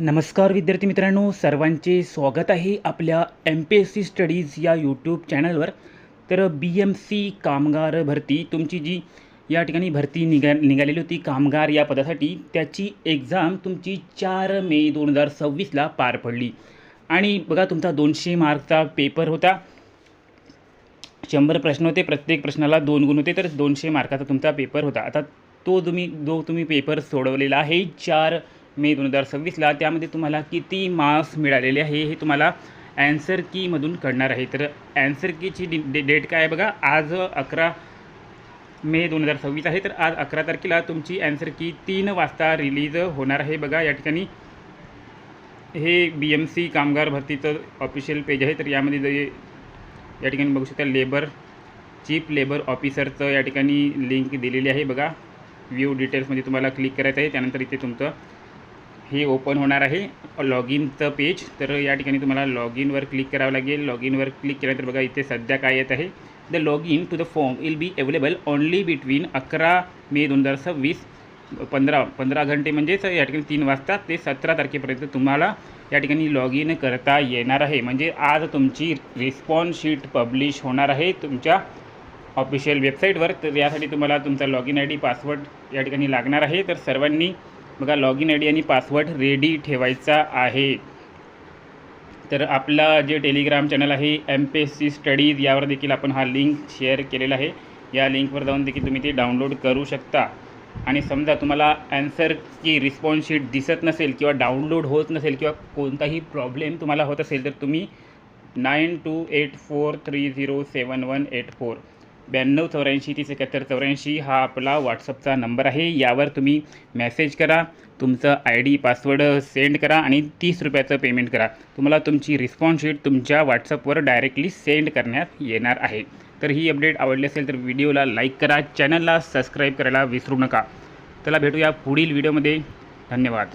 नमस्कार विद्यार्थी मित्रांनो, सर्वांचे स्वागत आहे आपल्या MPSC स्टडीज या यूट्यूब चॅनलवर। तर BMC कामगार भरती तुमची जी या ठिकाणी भरती निघालेली होती कामगार या पदासाठी, त्याची एक्झाम तुमची 4 मे 2026ला पार पडली। आणि बघा, तुमचा 200 मार्कचा पेपर होता। 100 प्रश्न होते, प्रत्येक प्रश्नाला 2 गुण होते, तर 200 मार्काचा तुमचा पेपर होता। आता जो तुम्ही पेपर सोडवलेला आहे 4 मे 2026ला, त्यामध्ये तुम्हाला किती मार्क्स मिळालेले आहे हे तुम्हाला ॲन्सर कीमधून कळणार आहे। तर ॲन्सर कीची डेट काय आहे बघा, आज 11 मे 2026 आहे। तर आज 11 तारखेला तुमची ॲन्सर की 3 वाजता रिलीज होणार आहे। बघा, या ठिकाणी हे BMC कामगार भरतीचं ऑफिशियल पेज आहे। तर यामध्ये जे या ठिकाणी बघू शकता चीफ लेबर ऑफिसरचं या ठिकाणी लिंक दिलेली आहे। बघा, व्ह्यू डिटेल्समध्ये तुम्हाला क्लिक करायचं आहे, त्यानंतर इथे तुमचं हे ओपन होणार आहे लॉग इनचं पेज। तर या ठिकाणी तुम्हाला लॉग इनवर क्लिक करावं लागेल। लॉग इनवर क्लिक केल्यानंतर बघा, इथे सध्या काय येत आहे, the log in to the form will be available only between 11 May 2026 15 घंटे, म्हणजेच या ठिकाणी 3 वाजता ते 17 तारखेपर्यंत तुम्हाला या ठिकाणी लॉग इन करता येणार आहे। म्हणजे आज तुमची रिस्पॉन्स शीट पब्लिश होणार आहे तुमच्या ऑफिशियल वेबसाईटवर। तर यासाठी तुम्हाला तुमचा लॉग इन ID पासवर्ड या ठिकाणी लागणार आहे। तर सर्वांनी बघा, लॉग इन ID आणि पासवर्ड रेडी ठेवायचा आहे। तर आपला जे टेलिग्राम चॅनल आहे MPSC स्टडीज, यावर देखील आपण हा लिंक शेअर केलेला आहे। या लिंकवर जाऊन देखील तुम्ही ते डाउनलोड करू शकता। आणि समजा तुम्हाला ॲन्सर की रिस्पॉन्स शीट दिसत नसेल किंवा डाउनलोड होत नसेल किंवा कोणताही प्रॉब्लेम तुम्हाला होत असेल, तर तुम्ही 9284307184 9284 307184 हा आपला व्हॉट्सअपचा नंबर आहे। यावर तुम्ही मेसेज करा, तुमचं ID पासवर्ड सेंड करा आणि 30 रुपयाचं पेमेंट करा। तुम्हाला तुमची रिस्पॉन्स शीट तुमच्या व्हॉट्सअपवर डायरेक्टली सेंड करण्यात येणार आहे। तर ही अपडेट आवडली असेल तर व्हिडिओला लाईक करा, चॅनलला सबस्क्राईब करायला विसरू नका। चला भेटूया पुढील व्हिडिओमध्ये। धन्यवाद।